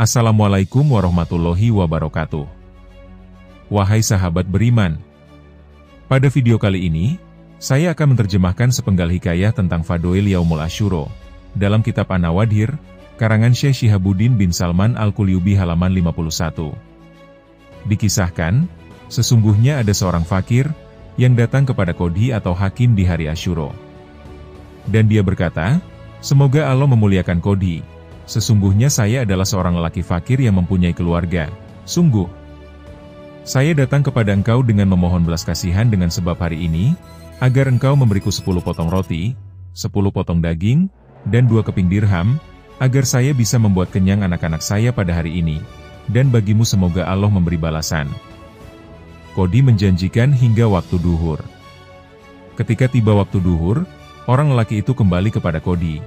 Assalamualaikum warahmatullahi wabarakatuh. Wahai sahabat beriman, pada video kali ini, saya akan menerjemahkan sepenggal hikayah tentang Fadhoil Yaumul Asyura dalam kitab An-Nawadhir, karangan Syekh Syihabuddin bin Salman Al-Qulyubi halaman 51. Dikisahkan, sesungguhnya ada seorang fakir yang datang kepada Qodhi atau hakim di hari Asyura. Dan dia berkata, "Semoga Allah memuliakan Qodhi. Sesungguhnya saya adalah seorang lelaki fakir yang mempunyai keluarga. Sungguh, saya datang kepada engkau dengan memohon belas kasihan dengan sebab hari ini, agar engkau memberiku 10 potong roti, 10 potong daging, dan 2 keping dirham, agar saya bisa membuat kenyang anak-anak saya pada hari ini, dan bagimu semoga Allah memberi balasan." Qodhi menjanjikan hingga waktu duhur. Ketika tiba waktu duhur, orang lelaki itu kembali kepada Qodhi,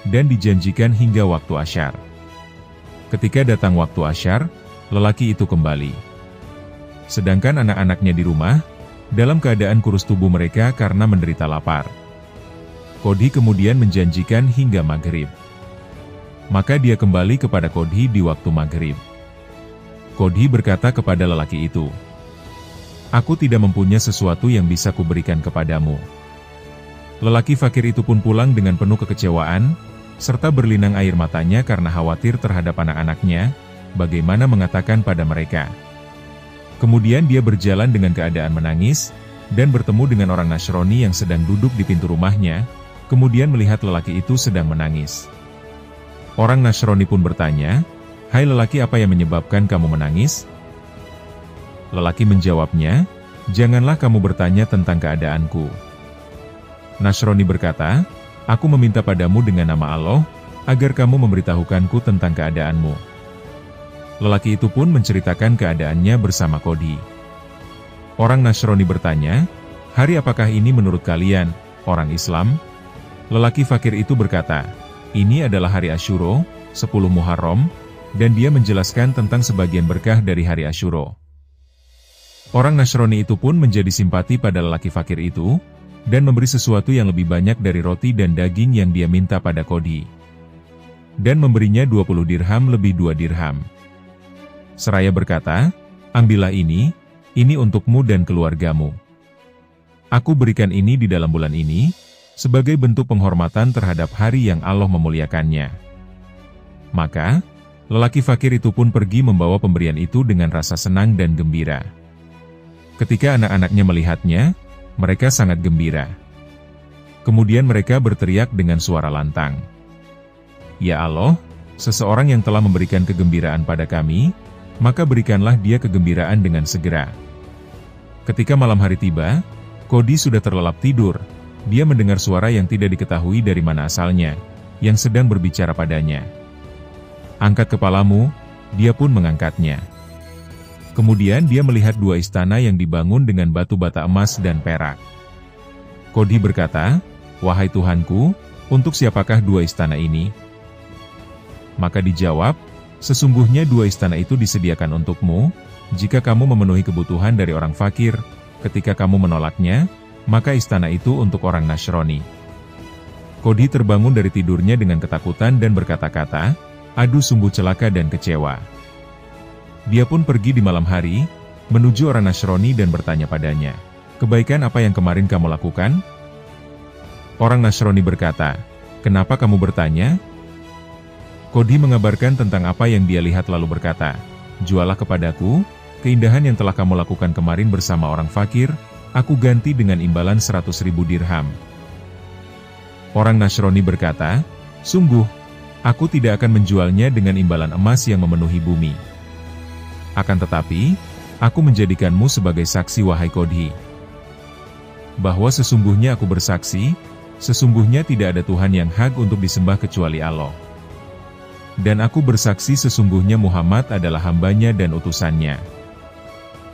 dan dijanjikan hingga waktu asyar. Ketika datang waktu asyar, lelaki itu kembali. Sedangkan anak-anaknya di rumah, dalam keadaan kurus tubuh mereka karena menderita lapar. Qodhi kemudian menjanjikan hingga maghrib. Maka dia kembali kepada Qodhi di waktu maghrib. Qodhi berkata kepada lelaki itu, "Aku tidak mempunyai sesuatu yang bisa kuberikan kepadamu." Lelaki fakir itu pun pulang dengan penuh kekecewaan, serta berlinang air matanya karena khawatir terhadap anak-anaknya, bagaimana mengatakan pada mereka. Kemudian dia berjalan dengan keadaan menangis, dan bertemu dengan orang Nasrani yang sedang duduk di pintu rumahnya, kemudian melihat lelaki itu sedang menangis. Orang Nasrani pun bertanya, "Hai lelaki, apa yang menyebabkan kamu menangis?" Lelaki menjawabnya, "Janganlah kamu bertanya tentang keadaanku." Nasrani berkata, "Aku meminta padamu dengan nama Allah, agar kamu memberitahukanku tentang keadaanmu." Lelaki itu pun menceritakan keadaannya bersama Qodhi. Orang Nasrani bertanya, "Hari apakah ini menurut kalian, orang Islam?" Lelaki fakir itu berkata, "Ini adalah hari Asyura, 10 Muharram," dan dia menjelaskan tentang sebagian berkah dari hari Asyura. Orang Nasrani itu pun menjadi simpati pada lelaki fakir itu, dan memberi sesuatu yang lebih banyak dari roti dan daging yang dia minta pada Qodhi. Dan memberinya 20 dirham lebih 2 dirham. Seraya berkata, "Ambillah ini untukmu dan keluargamu. Aku berikan ini di dalam bulan ini, sebagai bentuk penghormatan terhadap hari yang Allah memuliakannya." Maka, lelaki fakir itu pun pergi membawa pemberian itu dengan rasa senang dan gembira. Ketika anak-anaknya melihatnya, mereka sangat gembira. Kemudian mereka berteriak dengan suara lantang, "Ya Allah, seseorang yang telah memberikan kegembiraan pada kami, maka berikanlah dia kegembiraan dengan segera." Ketika malam hari tiba, Qodhi sudah terlelap tidur. Dia mendengar suara yang tidak diketahui dari mana asalnya, yang sedang berbicara padanya. "Angkat kepalamu," dia pun mengangkatnya. Kemudian dia melihat 2 istana yang dibangun dengan batu bata emas dan perak. Qodhi berkata, "Wahai Tuhanku, untuk siapakah 2 istana ini?" Maka dijawab, "Sesungguhnya 2 istana itu disediakan untukmu, jika kamu memenuhi kebutuhan dari orang fakir. Ketika kamu menolaknya, maka istana itu untuk orang Nasrani." Qodhi terbangun dari tidurnya dengan ketakutan dan berkata-kata, "Aduh, sungguh celaka dan kecewa." Dia pun pergi di malam hari, menuju orang Nasrani dan bertanya padanya, "Kebaikan apa yang kemarin kamu lakukan?" Orang Nasrani berkata, "Kenapa kamu bertanya?" Qodhi mengabarkan tentang apa yang dia lihat lalu berkata, "Jualah kepadaku, keindahan yang telah kamu lakukan kemarin bersama orang fakir, aku ganti dengan imbalan 100.000 dirham." Orang Nasrani berkata, "Sungguh, aku tidak akan menjualnya dengan imbalan emas yang memenuhi bumi. Akan tetapi, aku menjadikanmu sebagai saksi wahai Qodhi, bahwa sesungguhnya aku bersaksi, sesungguhnya tidak ada Tuhan yang hak untuk disembah kecuali Allah. Dan aku bersaksi sesungguhnya Muhammad adalah hambanya dan utusannya."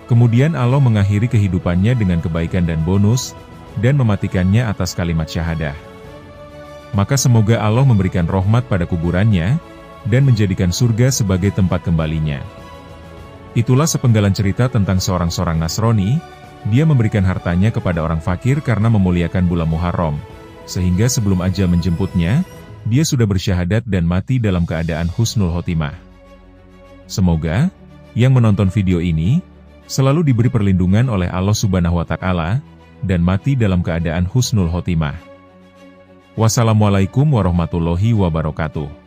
Kemudian Allah mengakhiri kehidupannya dengan kebaikan dan bonus, dan mematikannya atas kalimat syahadah. Maka semoga Allah memberikan rahmat pada kuburannya, dan menjadikan surga sebagai tempat kembalinya. Itulah sepenggalan cerita tentang seorang Nasrani. Dia memberikan hartanya kepada orang fakir karena memuliakan bulan Muharram, sehingga sebelum ajal menjemputnya, dia sudah bersyahadat dan mati dalam keadaan husnul khotimah. Semoga yang menonton video ini selalu diberi perlindungan oleh Allah Subhanahu wa Ta'ala dan mati dalam keadaan husnul khotimah. Wassalamualaikum warahmatullahi wabarakatuh.